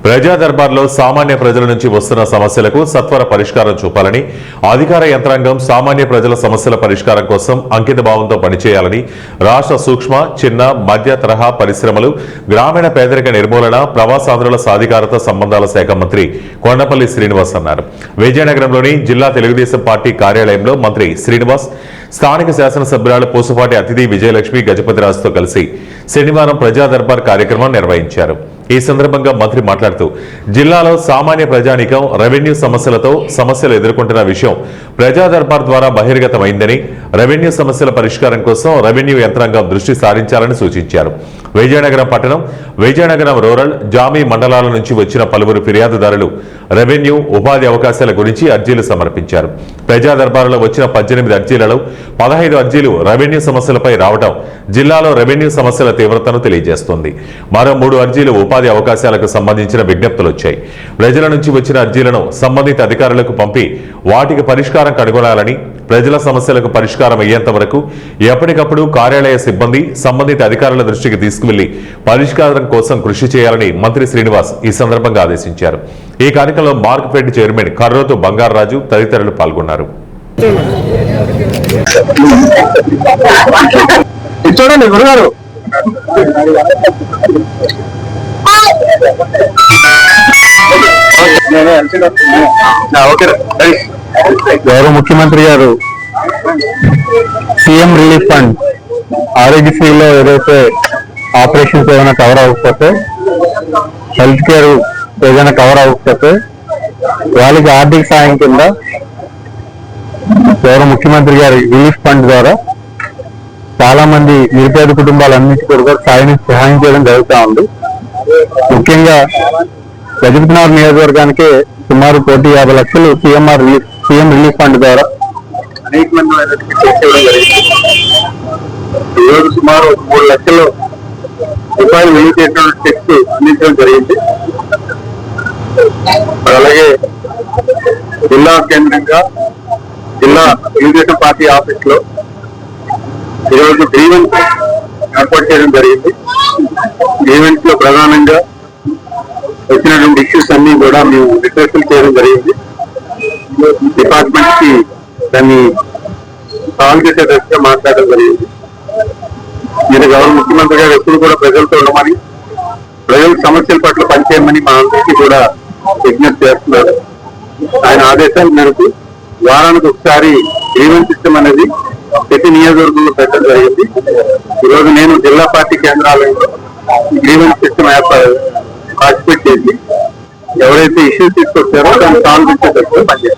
ప్రజా దర్బార్లో సామాన్య ప్రజల నుంచి వస్తున్న సమస్యలకు సత్వర పరిష్కారం చూపాలని, అధికార యంత్రాంగం సామాన్య ప్రజల సమస్యల పరిష్కారం కోసం అంకిత భావంతో పనిచేయాలని రాష్ట్ర సూక్ష్మ, చిన్న, మధ్య తరహా పరిశ్రమలు, గ్రామీణ పేదరిక నిర్మూలన, ప్రవాసాంధ్రుల సాధికారత సంబంధాల శాఖ మంత్రి కొండపల్లి శ్రీనివాస్ అన్నారు. విజయనగరంలోని జిల్లా తెలుగుదేశం పార్టీ కార్యాలయంలో మంత్రి శ్రీనివాస్ స్థానిక శాసనసభ్యురాలు పూసపాటి అతిథి విజయలక్ష్మి గజపతిరాజుతో కలిసి శనివారం ప్రజా దర్బార్ కార్యక్రమం నిర్వహించారు. ఈ సందర్భంగా మంత్రి మాట్లాడుతూ జిల్లాలో సామాన్య ప్రజానీకం రెవెన్యూ సమస్యలు ఎదుర్కొంటున్న విషయం ప్రజా దర్బార్ ద్వారా బహిర్గతమైందని, రెవెన్యూ సమస్యల పరిష్కారం కోసం రెవెన్యూ యంత్రాంగం దృష్టి సారించాలని సూచించారు. విజయనగరం పట్టణం, విజయనగరం రూరల్, జామీ మండలాల నుంచి వచ్చిన పలువురు ఫిర్యాదుదారులు రెవెన్యూ, ఉపాధి అవకాశాల గురించి అర్జీలు సమర్పించారు. ప్రజా దర్బారులో వచ్చిన 18 అర్జీలలో 15 అర్జీలు రెవెన్యూ సమస్యలపై రావడం జిల్లాలో రెవెన్యూ సమస్యల తీవ్రతను తెలియజేస్తోంది. మరో 3 అర్జీలు ఉపాధి అవకాశాలకు సంబంధించిన విజ్ఞప్తులు వచ్చాయి. ప్రజల నుంచి వచ్చిన అర్జీలను సంబంధిత అధికారులకు పంపి వాటికి పరిష్కారం కనుగొనాలని, ప్రజల సమస్యలకు పరిష్కారం అయ్యేంత వరకు ఎప్పటికప్పుడు కార్యాలయ సిబ్బంది సంబంధిత అధికారుల దృష్టికి తీసుకువెళ్లి పరిష్కారం కోసం కృషి చేయాలని మంత్రి శ్రీనివాస్ ఈ సందర్భంగా ఆదేశించారు. ఈ కార్యక్రమంలో మార్క్ఫెడ్ చైర్మన్ కర్రోతు బంగారరాజు తదితరులు పాల్గొన్నారు. చూడండి గురుగారు, గౌరవ ముఖ్యమంత్రి గారు సీఎం రిలీఫ్ ఫండ్ ఆరోగ్యశ్రీలో ఏదైతే ఆపరేషన్స్ ఏదైనా కవర్ అవ్వకపోతే, హెల్త్ కేర్ ఏదైనా కవర్ అవ్వకపోతే వాళ్ళకి ఆర్థిక సాయం కింద గౌరవ ముఖ్యమంత్రి గారి రిలీఫ్ ఫండ్ ద్వారా చాలా మంది నిరుపేద కుటుంబాలన్నింటి కూడా సహాయం చేయడం జరుగుతూ ఉంది. ముఖ్యంగా గజపతినగర్ నియోజకవర్గానికి సుమారు 1,50 లక్షలు సీఎం రిలీఫ్ ఫండ్ ద్వారా అనేక మంది ఈరోజు సుమారు 3 లక్షల రూపాయలు విలువ చేసినటువంటి చెక్స్ అందించడం జరిగింది. అలాగే జిల్లా కేంద్రంగా జిల్లా తెలుగుదేశం పార్టీ ఆఫీస్ లో ఈరోజు గ్రీవెన్స్ ఏర్పాటు చేయడం జరిగింది. గ్రీవెన్స్ లో ప్రధానంగా వచ్చినటువంటి ఇష్యూస్ అన్ని కూడా మేము రిక్వెస్ట్లు చేయడం జరిగింది. డిపార్ట్మెంట్ కి దాన్ని సాల్వ్ చేసేటట్టుగా మాట్లాడడం జరిగింది. నేను గౌరవ ముఖ్యమంత్రి గారు ఎప్పుడు కూడా ప్రజలతో ఉండమని, ప్రజల సమస్యల పట్ల పనిచేయమని మా అందరికీ కూడా విజ్ఞప్తి చేస్తున్నారు. ఆయన ఆదేశాల మేరకు వారానికి ఒకసారి గ్రీవెన్స్ సిస్టమ్ అనేది ప్రతి నియోజకవర్గంలో పెట్టడం జరిగింది. ఈరోజు నేను జిల్లా పార్టీ కేంద్రాలలో గ్రీవెన్స్ సిస్టమ్ పార్టిసిపేట్ చేసి ఎవరైతే ఇష్యూస్ తీసుకొచ్చారో దాన్ని సాల్వ్ చేసేటప్పుడు పనిచేస్తాను.